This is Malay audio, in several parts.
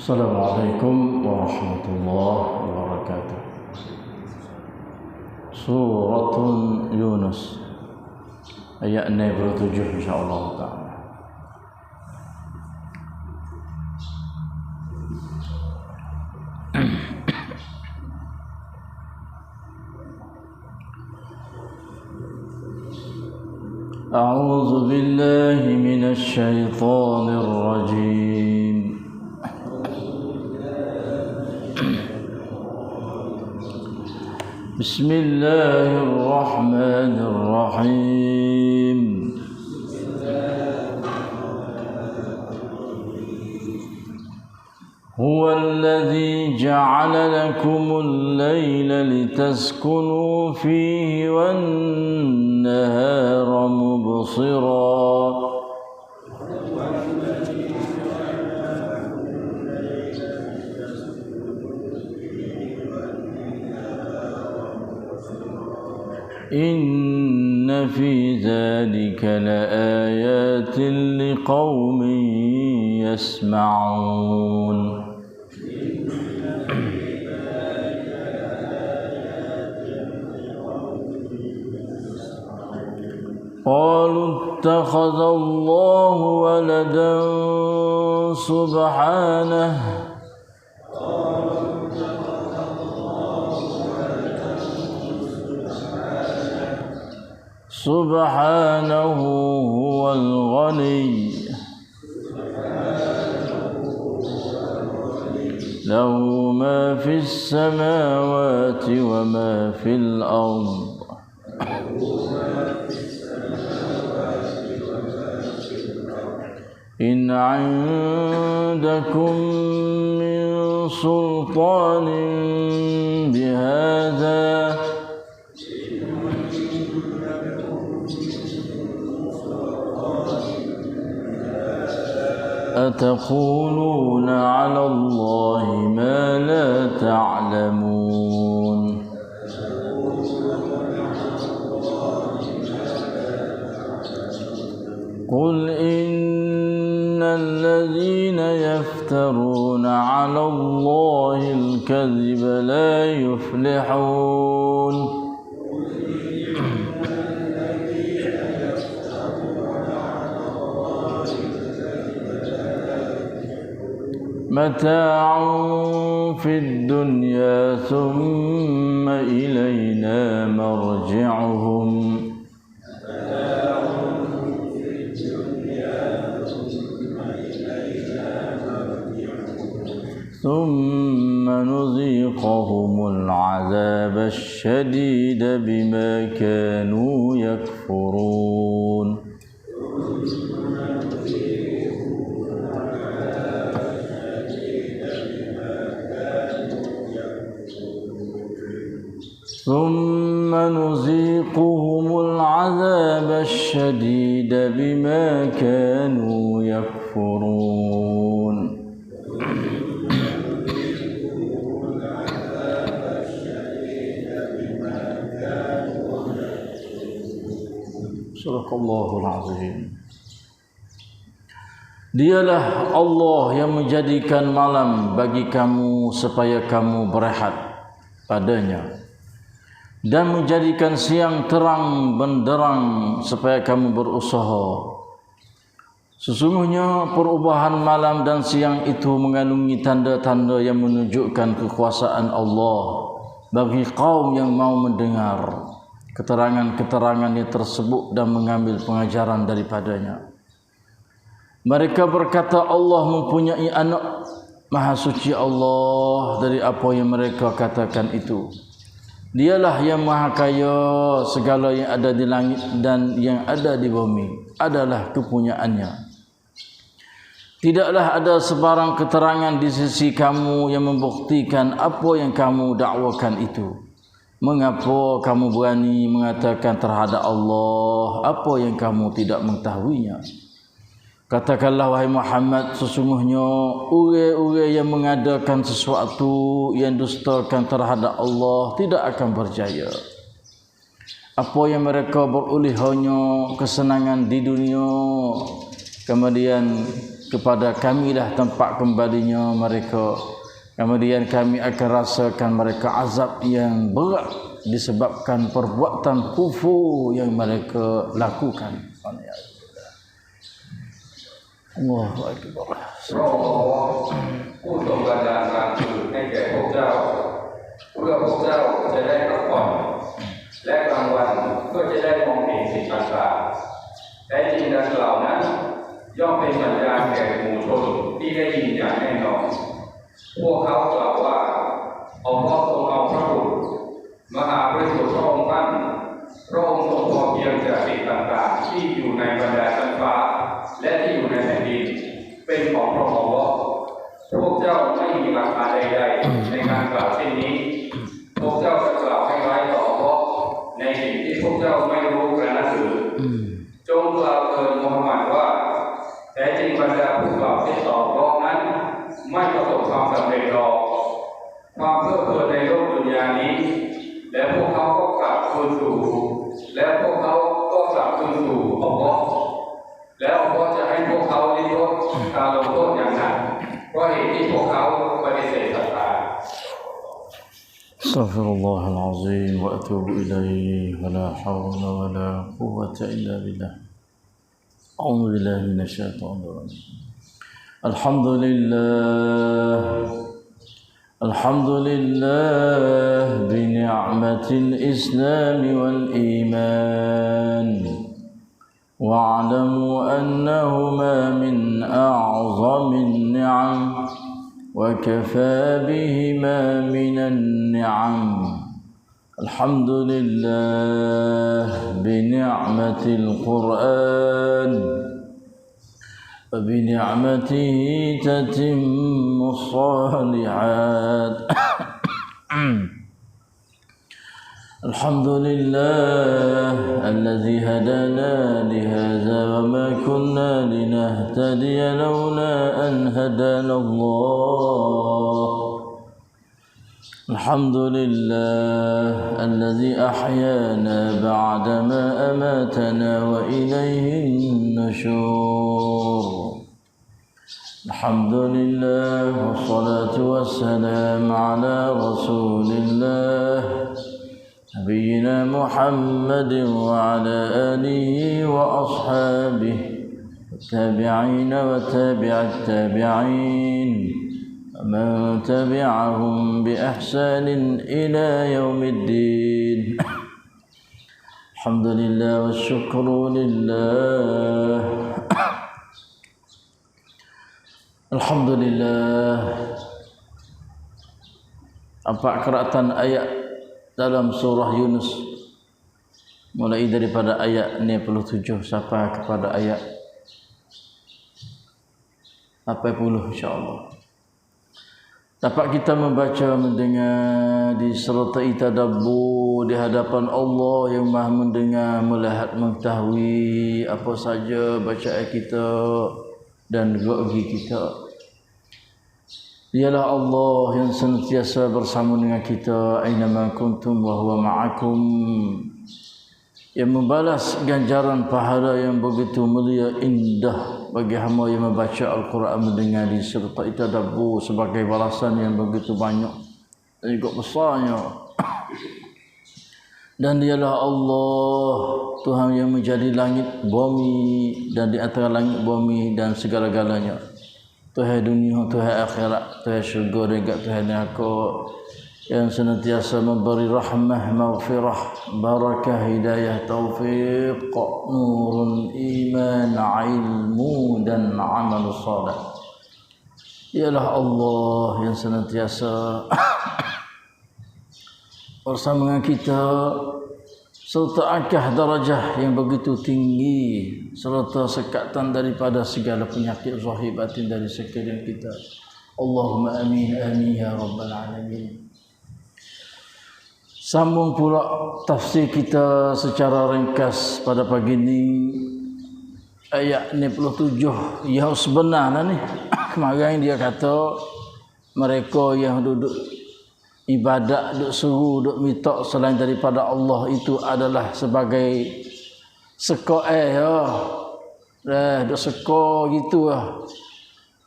Assalamualaikum warahmatullahi wabarakatuh. Suratun Yunus ayat 67 insyaallah taala. A'udzu billahi minasy syaithanir rajim. Bismillahirrahmanirrahim. Huwallazi ja'ala lakumul laila litaskunu fihi wan nahara mubsira. Inna fi dzalika laayatin liqaumin yasma'un. Qalu ittakhadallahu waladan subhanahu Subhanahu huwal ghani lahu ma fis samawati wa ma fil ardh in 'indakum min sultanin bihadza أتقولون على الله ما لا تعلمون قل إن الذين يفترون على الله الكذب لا يفلحون متاع في الدنيا ثم إلينا مرجعهم ثم نذيقهم العذاب الشديد بما كانوا يكفرون ثم نذيقهم العذاب الشديد بما كانوا يكفرون Sadaqallahul azim. Dialah Allah yang menjadikan malam bagi kamu supaya kamu berehat padanya, dan menjadikan siang terang benderang supaya kamu berusaha. Sesungguhnya perubahan malam dan siang itu mengandungi tanda-tanda yang menunjukkan kekuasaan Allah bagi kaum yang mau mendengar keterangan-keterangan yang tersebut dan mengambil pengajaran daripadanya. Mereka berkata Allah mempunyai anak. Maha suci Allah dari apa yang mereka katakan itu. Dialah yang maha kaya, segala yang ada di langit dan yang ada di bumi adalah kepunyaannya. Tidaklah ada sebarang keterangan di sisi kamu yang membuktikan apa yang kamu dakwakan itu. Mengapa kamu berani mengatakan terhadap Allah apa yang kamu tidak mengetahuinya? Katakanlah wahai Muhammad, sesungguhnya orang-orang yang mengadakan sesuatu yang dustakan terhadap Allah tidak akan berjaya. Apa yang mereka beroleh hanya kesenangan di dunia, kemudian kepada kamilah tempat kembalinya mereka. Kemudian kami akan rasakan mereka azab yang berat disebabkan perbuatan kufur yang mereka lakukan. Allahu Akbar. ผู้ทรงบันดาลความสุขให้แก่พวกเจ้าเพื่อพวกเจ้าจะได้พักผ่อนและกลางวันก็จะได้มองเห็นสิ่งต่างๆแต่จริงดังกล่าวนั้นย่อมเป็นสัญญาณแก่หมู่ชนที่ได้ยินอย่างแน่นอนพวกเขากล่าวว่าอัลลอฮ์ทรงเอาพระบุตรมหาบริสุทธิ์พระองค์ท่านพระองค์ทรงพอเพียงจากสิ่งต่างๆที่อยู่ในบรรดาชั้นฟ้าและที่อยู่ในแผ่นดินเป็นของพระองค์อัลลอฮ์พวกเจ้าไม่มีหลักฐานใดๆในการกล่าวเช่นนี้พวกเจ้าจะกล่าวให้ร้ายต่ออัลลอฮ์ในสิ่งที่พวกเจ้าไม่รู้กระนั้นหรือจงกล่าวเถิดมุฮัมมัดว่าแท้จริงบรรดาผู้กล่าวที่ต่ออัลลอฮ์นั้นไม่ประสบความสำเร็จหรอกความเพลิดเพลินในโลกดุนยานี้และพวกเขาก็กลับคืนสู่แล้วพวกเขาก็กลับคืนสู่อัลลอฮ์แล้วอัลลอฮ์จะให้พวกเขาลิ้มรสการลงโทษอย่างหนักเพราะเหตุที่พวกเขาปฏิเสธศรัทธา أستغفر الله العظيم وأتوب إليه ولا حول ولا قوة إلا بالله أعوذ بالله من الشيطان الرجيم الحمد لله بنعمة الإسلام والإيمان واعلموا أنهما من أعظم النعم وكفى بهما من النعم الحمد لله بنعمة القرآن وبنعمته تتم الصالحات الحمد لله الذي هدانا لهذا وما كنا لنهتدي لولا أن هدانا الله الحمد لله الذي أحيانا بعدما أماتنا وإليه النشور الحمد لله والصلاة والسلام على رسول الله نبينا محمد وعلى آله وأصحابه والتابعين وتابع التابعين ومن تبعهم بإحسان إلى يوم الدين الحمد لله والشكر لله الحمد لله. Empat keratan ayat dalam surah Yunus mulai daripada ayat 97 sampai kepada ayat 80 insya-Allah. Dapat kita membaca, mendengar, disertai tadabbur di hadapan Allah yang Maha mendengar, melihat, mengetahui apa saja bacaan kita dan doa kita. Dialah Allah yang senantiasa bersama dengan kita, ainama kuntum wa huwa ma'akum, yang membalas ganjaran pahala yang begitu mulia indah bagi hamba yang membaca Al-Quran, mendengar, disertai tadabbur sebagai balasan yang begitu banyak dan juga besarnya. Dan dialah Allah Tuhan yang menjadi langit bumi dan di antara langit bumi dan segala-galanya, Tuhan dunia, Tuhan akhirat, Tuhan syurga dan juga Tuhan neraka, yang senantiasa memberi rahmah, maghfirah, barakah, hidayah, taufiq, nurun, iman, ilmu dan amal salih. Ialah Allah yang senantiasa bersama dengan kita, serta angkah darajah yang begitu tinggi, serta sekatan daripada segala penyakit zahir batin dari sekalian kita. Allahumma amin amin ya rabbal alamin. Sambung pula tafsir kita secara ringkas pada pagi ini, ayat 97 yang sebenarnya ni. Kemarin dia kata mereka yang duduk ibadat, duk suruh, duk minta selain daripada Allah itu adalah sebagai seka duk seka gitu lah.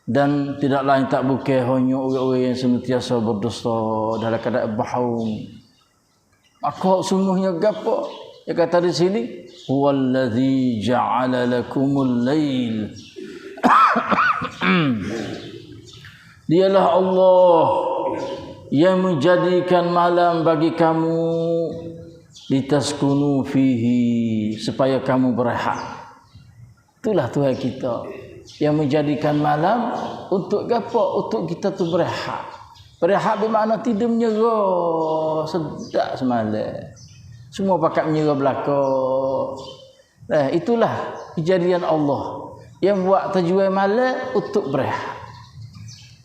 dan tidak lain tak bukan hanya orang-orang yang senantiasa berdusta dalam keadaan bahaum. Maka sungguhnya gapo? Dia kata di sini, huwallazi ja'ala lakumul lail. Dialah Allah yang menjadikan malam bagi kamu litaskunu fihi, supaya kamu berehat. Itulah Tuhan kita yang menjadikan malam untuk gapo? Untuk kita tu berehat. Berehat bermakna tidur menyerah, sedap semalam. Semua pakat menyerah belakang. Itulah kejadian Allah yang buat tujuan malam untuk berehat.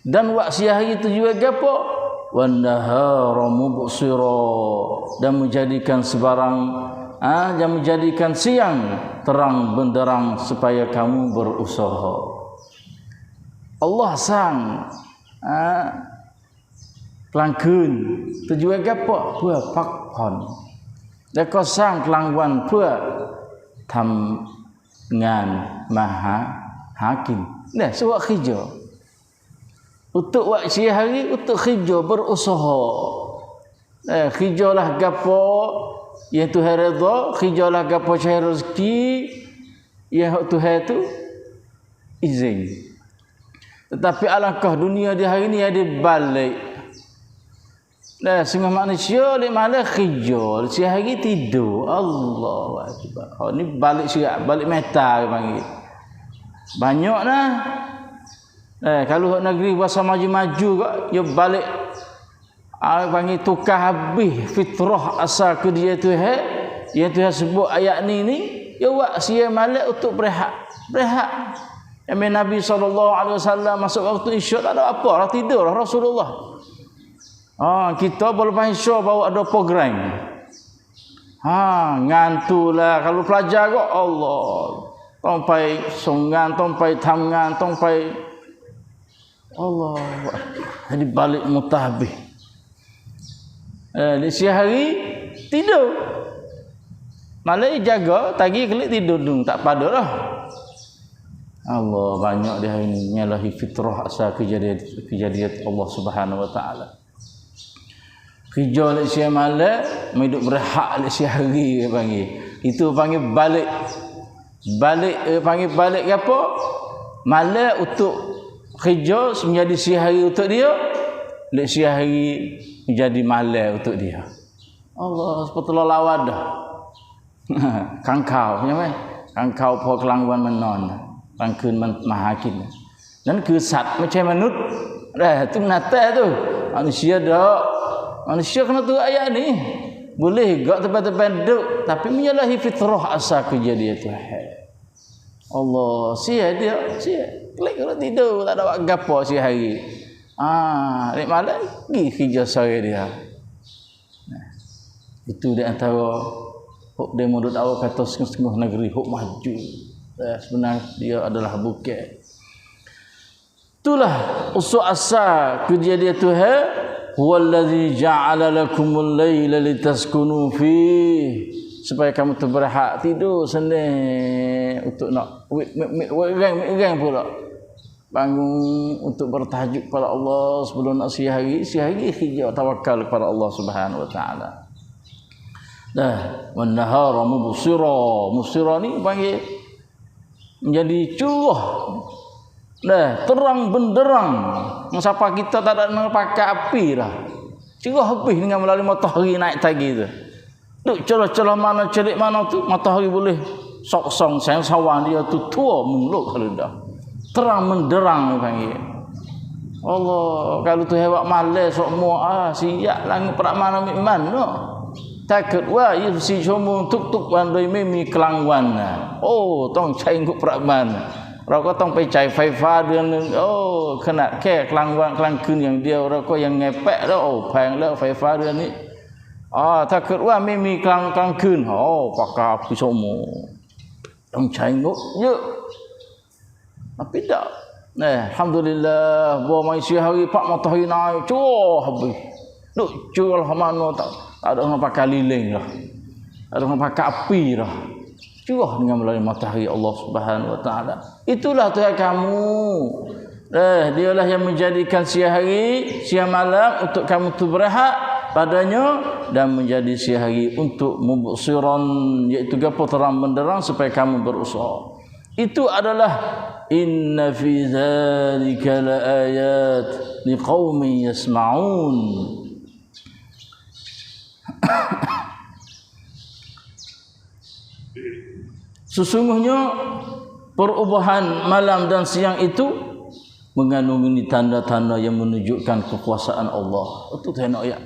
Dan buat siang hari tujuan gapo? Wan nahara mubsira, dan menjadikan dan menjadikan siang terang benderang supaya kamu berusaha. Allah sang kelangkeun tujuan gapo? พื่อพักผ่อนแล้วก็สร้างกลางวันเพื่อทำงานมาหากิน. Nah, suat kerja. Untuk buat siang hari, untuk kerja, berusaha. Kerjalah gapo yang Tuhan redha, kerjalah gapo cari rezeki yang Tuhan tu izin. Tetapi alangkah dunia di hari ni ada balik. Setengah manusia di malam kerja, siang hari tidur. Allahu Akbar. Oh, ni balik siap, balik meta panggil. Banyak nah. Kalau negeri bahasa maju-maju kok, dia balik panggil tukar habis fitrah asal ke dia Tuhan. Yang Tuhan sebut ayat ni dia buat siang malam untuk berehat. Berehat. Yang Nabi SAW masuk waktu isyak tak ada apa, dah tidur Rasulullah. Kita berlepas isyak bawa ada program. Ngantulah kalau pelajar kok Allah. Tompai songan, tompai tamngan, tompai Allah. Jadi balik mutahbih. Di siang hari tidur. Malam jaga, tagi kelik tidur dong, tak pada lah. Allah banyak di hari ini nyalahi fitrah asal kejadian Allah Subhanahu Wa Taala. Kerja di siang malam, hidup berehat di siang hari panggil. Itu panggil balik. Panggil balik apa? Malam untuk kerja menjadi siang hari untuk dia, lek siang hari menjadi malam untuk dia. Allah seperti lawan dah. Kangkau nyamai. Kangkau po kelangwan menon. Pangkeun mahakin. Dan kesat macam manut. Tu nata tu. Manusia dak. Manusia kena tu ayat ni. Boleh gak tempat-tempat duduk tapi menyalahi fitrah asal kejadian Tuhan. Allah sia dia, sia. Klik kalau tidur tak ada buat gapo siang hari. Nek malam pergi kerja sore dia. Itu di antara hok demo duk awak kata setengah negeri hok maju. Sebenarnya dia adalah bukit. Itulah usul asal kejadian Tuhan. Huwallazi ja'ala lakumul laila litaskunu fihi, supaya kamu terberehat tidur senang untuk nak orang pula bangun untuk bertahajud kepada Allah sebelum nak siang hari kerja tawakal kepada Allah Subhanahu Wa Taala. Wan nahara mubsira ni panggil menjadi curah. Terang benderang. Siapa kita tak ada nak pakai api dah. Cerah habis dengan melalui matahari naik tadi tu. Duk celah-celah mana celik mana tu matahari boleh sok-song sayang sawan dia tu tua muluk kalau dah. Terang menderang panggil. Allah kalau tu hewak malas sok mu siap langit perak mana mik mana. Takut wah si cuma tuk-tuk bandai mimi kelangwan. Tong cai nguk perak mana. เราก็ต้องไปจ่ายไฟฟ้าเดือนนึงขนาดแค่กลางวันกลางคืนอย่างเดียวเราก็ยังไงแปะแล้วแพงแล้วไฟฟ้าเดือนนี้ถ้าเกิดว่าไม่มีกลางคืนปากกาผู้ชมต้องใช้งบเยอะ tapi tak alhamdulillah bawa manusia hari pak matahari naik curah habis duk curah mana tak ada orang pakai lilin lah ada orang pakai api lah curah dengan melalui matahari Allah Subhanahu Wa Taala. Itulah Tuhan kamu Dialah yang menjadikan siang hari, siang malam untuk kamu tu berehat padanya dan menjadi siang hari untuk mubsiran, iaitu gapo terang benderang supaya kamu berusaha. Itu adalah inna fi dzalika laayat liqaumin yasma'un. Sesungguhnya perubahan malam dan siang itu mengandungi tanda-tanda yang menunjukkan kekuasaan Allah. Itu tengok ayat.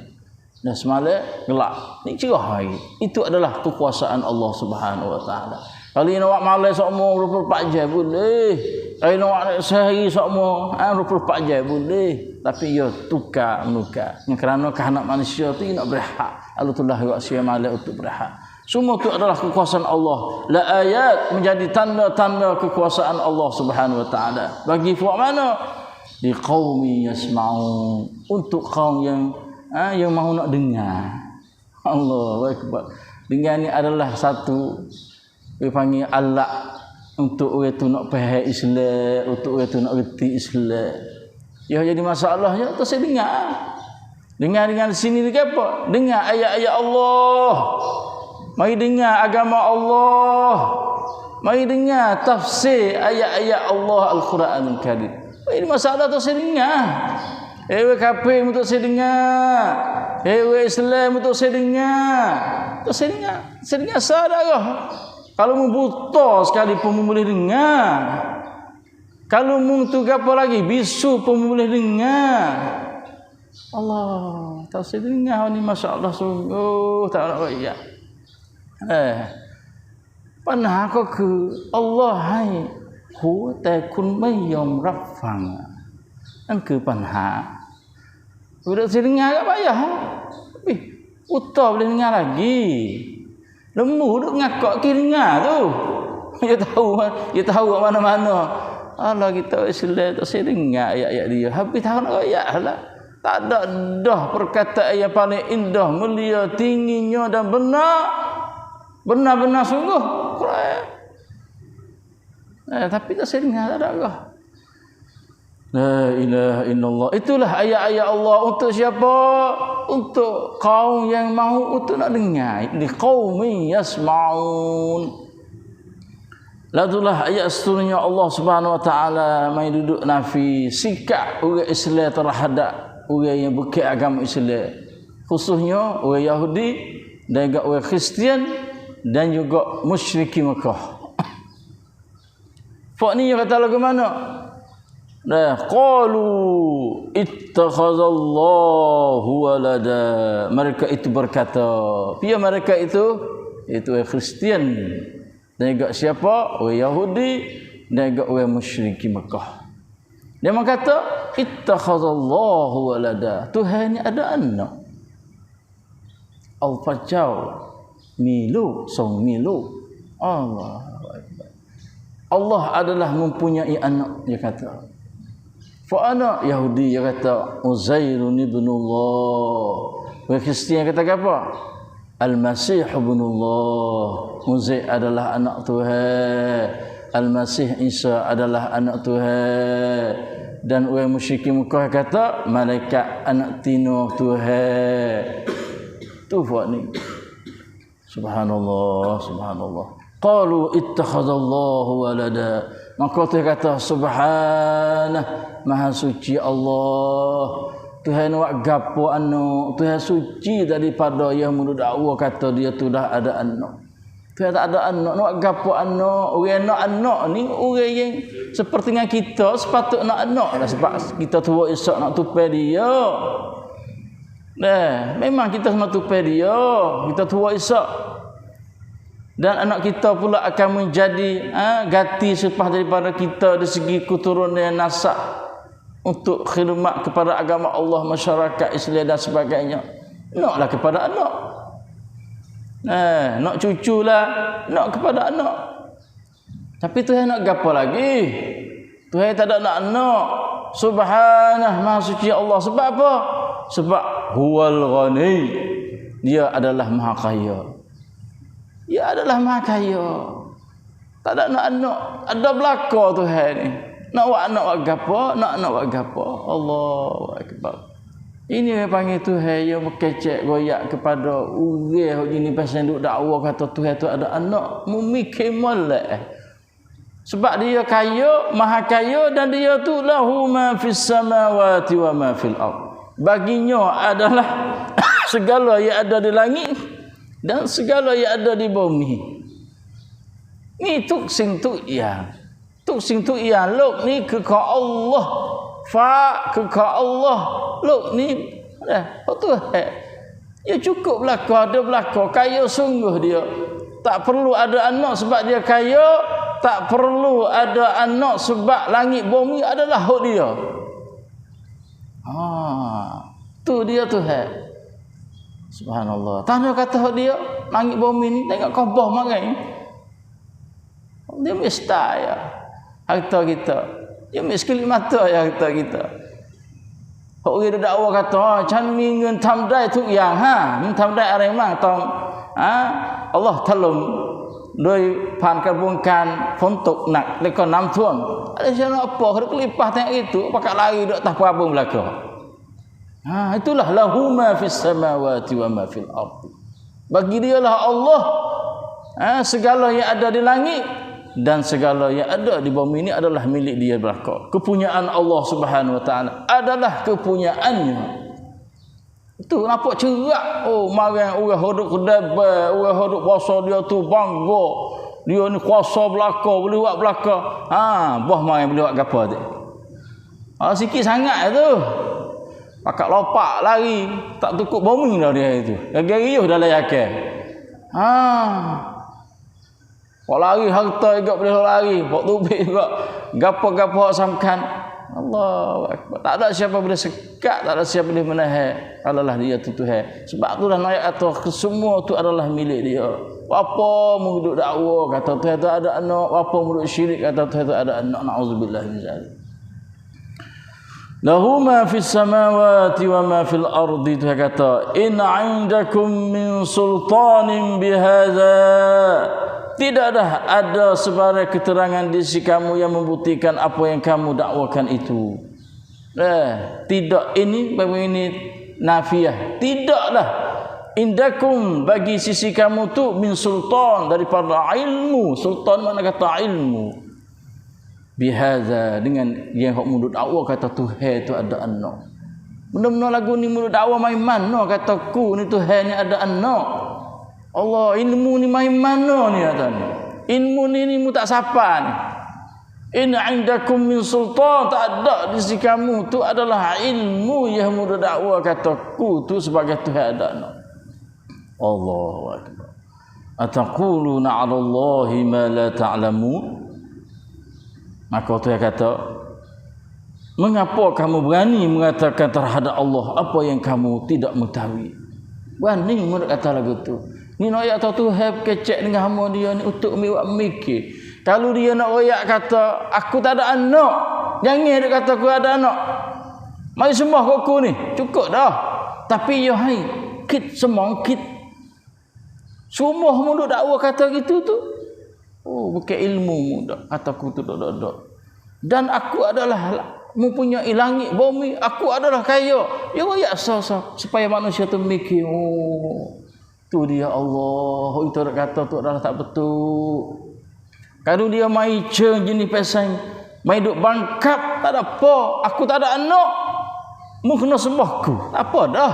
Dan semalam gelap. Ni cerah hari. Itu adalah kekuasaan Allah Subhanahu wa taala. Kalau nak malam semua 24 jam boleh. Kalau nak sehari semua 24 jam boleh. Tapi ya tukar menukar. Kerana kehendak manusia tu nak berehat. Allah telah buat siang malam untuk berehat. Semua itu adalah kekuasaan Allah. La ayat menjadi tanda-tanda kekuasaan Allah Subhanahu wa taala. Bagi puak mana? Di qaumi yasma'un. Untuk kaum yang mahu nak dengar. Allahu akbar. Dengar ni adalah satu panggil alat untuk orang tu nak faham Islam, untuk orang tu nak reti Islam. Ya jadi masalahnya tu saya dengar. Dengar dengan sini ni apa? Dengar ayat-ayat Allah. Mari dengar agama Allah. Mari dengar tafsir ayat-ayat Allah Al-Quranul Karim. Ini masalah tu saya dengar. Kafir untuk saya dengar. Islam untuk saya dengar. Tu saya dengar. Saya dengar saudara. Kalau membuta sekalipun boleh dengar. Kalau tu apa lagi? Bisu pun boleh dengar. Allah, tak saya dengar ni masya-Allah sungguh tak nak royak. Pernah aku ke Allah hai huแต่คุณไม่ยอมรับฟังนั่นคือปัญหา Udah saya dengar tak payah. Tapi utar boleh dengar lagi. Lembu duk ngakak ke dengar tu. Dia tahu kat mana-mana. Allah kita Islam tak saya dengar ayat-ayat dia. Habis tak nak royak lah. Tak ada dah perkataan yang paling indah, mulia, tingginya dan benar. Benar-benar sungguh Quran. Tapi tak saya dengar tak ada Allah. La ilaha illallah. Itulah ayat-ayat Allah untuk siapa? Untuk kaum yang mahu untuk nak dengar. Di qaumin yasma'un. Ladulah ayat seterusnya Allah Subhanahu wa taala mai duduk nafi sikap orang Islam terhadap orang yang bukan agama Islam. Khususnya orang Yahudi dan juga orang Kristian dan juga musyrikin Mekah. Fak ni kata lagu mana? Qalu ittakhadallahu walada. Mereka itu berkata, pia mereka itu orang Kristian dan juga siapa? Orang Yahudi dan juga orang musyrikin Mekah. Dia berkata ittakhadallahu walada. Tuhan ni ada anak. Al-Fajau milu song milu. Allah adalah mempunyai anak, dia kata. Fa anak Yahudi dia kata Uzairun ibnullah. Orang Kristian kata apa? Al-Masih ibnullah. Uzair adalah anak Tuhan. Al-Masih Isa adalah anak Tuhan. Dan orang musyrikin Mekah kata malaikat anak tino Tuhan. Tu buat ni. Subhanallah, subhanallah. Qalu ittakhadallahu walada. Maka Tuhan kata subhanah, maha suci Allah. Tuhan wak gapo anak. Tuhan suci daripada yang mendakwa kata dia tu dah ada anak. Tuhan tak ada anak. Nak gapo anak. Orang nak anak ni orang yang seperti dengan kita sepatut nak anak. Sebab kita tua esok nak tupai dia. Memang kita nak tupai dia. Kita tua esok. Dan anak kita pula akan menjadi ganti selepas daripada kita dari segi keturunan nasab untuk khidmat kepada agama Allah, masyarakat Islam dan sebagainya. Naklah kepada anak. Nak cucu lah, nak kepada anak. Tapi Tuhan nak gapo lagi? Tuhan tak ada nak anak. Subhanah, maha suci Allah. Sebab apa? Sebab huwal ghani. Dia adalah maha kaya. Dia adalah maha kaya. Tak ada nak anak. Ada belaka Tuhan ni. Nak buat gapo, nak buat gapo. Allahu akbar. Ini yang panggil Tuhan yang berkecek goyak kepada orang ini pasal duk dakwa kata Tuhan tu ada anak, memikir molek. Sebab dia kaya, maha kaya dan dia tu lahu ma fis samawati wa ma fil ard. Baginya adalah segala yang ada di langit dan segala yang ada di bumi. Ni tuk sing tuk ya. Tuk sing tuk ya lok ni ke Allah. Fa ke Allah. Lok ni dah tu ya cukup belaka, ada belaka, kaya sungguh dia. Tak perlu ada anak sebab dia kaya, tak perlu ada anak sebab langit bumi adalah hak dia. Tu dia Tuhan. Subhanallah. Tanya kata hak dia, langit bumi ni tengok Kaabah marai. Dia mesti ya. Harta kita. Dia mesti kelip mata ya harta kita. Hak orang dah dakwa kata, "Chan mi ngeun tham dai thuk yang ha, min tham daiอะไรมั่งต้องAllah ถล่มโดยผ่านกระบวนการฝนตกหนักแล้วก็น้ำท่วมada siapa apa hendak kelipah tengok itu pakai lari dak tah apa belaka. Itulah lahu ma fis samawati wa ma fil ard. Bagi dialah Allah segala yang ada di langit dan segala yang ada di bumi ini adalah milik dia belaka. Kepunyaan Allah Subhanahu wa taala adalah kepunyaannya. Itu nampak cerak. Oh, marang orang hodok kedai, orang hodok puasa dia tu bangga. Dia ni kuasa belaka, boleh buat belaka. Boh marang boleh buat gapo tu. Sikit sangat tu. Pakat lopak lari, tak cukup bumi dah dia itu. Gariuh dalam yakal. Kau lari harta juga boleh lari, kau tubik juga. Gapo-gapo samkan. Allah Akbar. Tak ada siapa boleh sekat, tak ada siapa boleh menahan. Adalah dia tu Tuhan. Sebab tu dah ayat tu semua tu adalah milik dia. Apa mu duk dakwa kata Tuhan tu ada anak, apa mu duk syirik kata Tuhan tu ada anak. Nauzubillah min zalik. Lahu ma fis samawati wa ma fil ardi. Tuhan kata, "In 'indakum min sultanin bihadza." Tidak ada sebarang keterangan di sisi kamu yang membuktikan apa yang kamu dakwakan itu. Tidak, ini nafiah. Tidaklah indakum bagi sisi kamu tu min sultan daripada ilmu. Sultan mana kata ilmu. Bihadza dengan yang hok mudut dakwa kata Tuhan tu ada anak. Benar-benar lagu ni mudut dakwa main mana kata ku ni Tuhan ni ada anak. Allah, ilmu ni main mana ni katanya. Ilmu ni mu tak sapa ni. In 'indakum min sultan, tak ada di sisi kamu tu adalah ilmu yang mu dakwa kataku tu sebagai Tuhan ada anak. Allahu akbar. Ataquluna 'ala Allahi ma la ta'lamun. Maka Tuhan kata, mengapa kamu berani mengatakan terhadap Allah apa yang kamu tidak mengetahui? Berani mu kata lagu tu. Ni nak ayat Tuhan kecek dengan hamba dia ni untuk buat mikir. Kalau dia nak royak kata aku tak ada anak, jangan dia kata aku ada anak. Mari sembah aku ni, cukup dah. Tapi ya hai, kit semangkit. Semua mu dakwa kata gitu tu. Oh, bukan ilmu mu dak kataku tu dak. Dan aku adalah mempunyai langit bumi, aku adalah kaya. Ya royak supaya manusia tu mikir, oh tu dia Allah. Itu kata tu adalah tak betul. Kalau dia mai jenis pesan, mai duk bangkap, tak ada apa. Aku tak ada anak. Mu kena sembahku. Tak apa dah.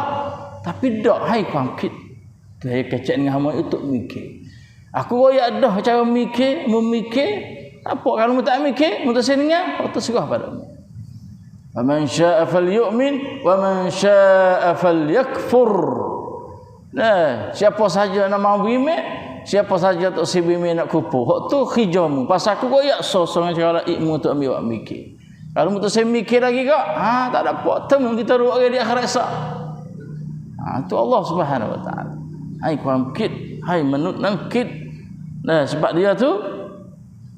Tapi dak hai bangkit. Tu hai kecek dengan hamba untuk mikir. Aku royak dah cara memikir. Apa kalau mu tak mikir, mu tak senengah, aku terserah padamu. Wa man syaa'a falyu'min wa man syaa'a falyakfur. Siapa saja nak mau bime, siapa saja tak si bime nak kupu. Hak tu khijamu. Pasal aku koyak sosong cara ilmu tu ambil mikir. Kalau mu tu saya mikir lagi kak, tak ada apa. Temu kita ruak di akhirat sak. Tu Allah Subhanahu wa taala. Hai kuamkit, hai menut nangkit. Sebab dia tu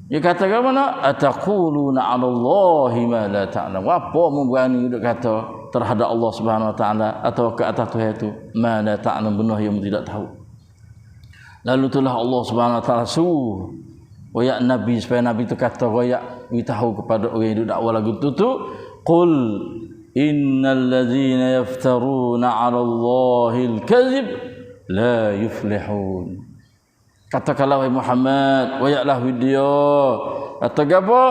dia kata ke mana? Ataquluna 'ala Allahi ma la ta'lam. Apa mu berani duk kata terhadap Allah Subhanahu wa taala atau ke atas Tuhan itu mana ta'lam benar yang tidak tahu. Lalu itulah Allah Subhanahu wa taala suruh royak nabi supaya nabi itu kata royak beritahu kepada orang yang duk dakwah lagu tu qul innal ladzina yaftaruna 'ala Allahil kadzib la yuflihun. Katakanlah wahai Muhammad, wayaklah video. Kata apa?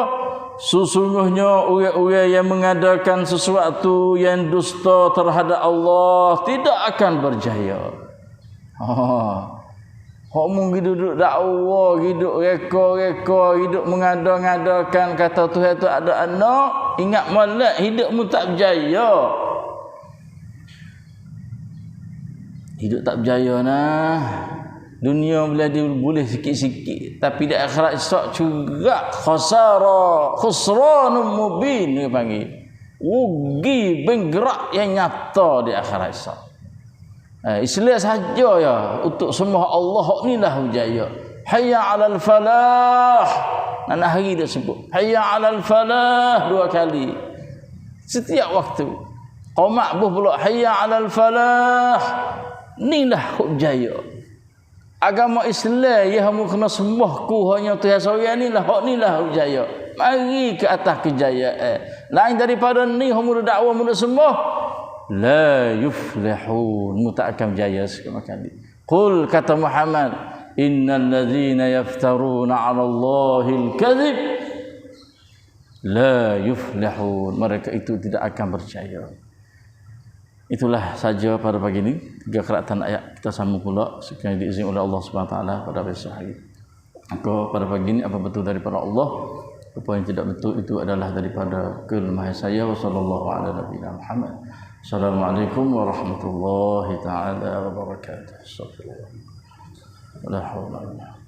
Sesungguhnya orang-orang yang mengadakan sesuatu yang dusta terhadap Allah tidak akan berjaya. Hok mung duduk dakwah, hidup reka-reka, hidup mengada-ngadakan kata Tuhan tu ada anak, ingat molek hidupmu tak berjaya. Hidup tak berjaya nah. Dunia boleh sikit-sikit, tapi di akhirat esok juga khusranun mubin dia panggil. Rugi bergerak yang nyata di akhirat esok. Islam saja ya untuk semua Allah ni lah hujaya. Hayya 'alal falah. Nana hari dia sebut. Hayya 'alal falah 2 kali. Setiap waktu. Qomak buh pula hayya 'alal falah. Ni lah hujaya. Agama Islam ya hamu kena sembah ku hanya Tuhan seorang ni lah hak ni lah hujaya. Mari ke atas kejayaan. Lain daripada ni hamu dakwah mun sembah la yuflihun, mu tak akan berjaya sekali kali. Qul kata Muhammad, innal ladzina yaftaruna 'ala Allahil kadzib la yuflihun, mereka itu tidak akan berjaya. Itulah saja pada pagi ini 3 keratan ayat kita sambung pula sekiranya diizinkan oleh Allah Subhanahu wa taala pada besok hari. Maka pada pagi ini apa betul daripada Allah, apa yang tidak betul itu adalah daripada kelemahan saya. Wassallallahu ala nabiyina Muhammad. Assalamualaikum warahmatullahi taala wabarakatuh. Astagfirullah. La haula wala quwwata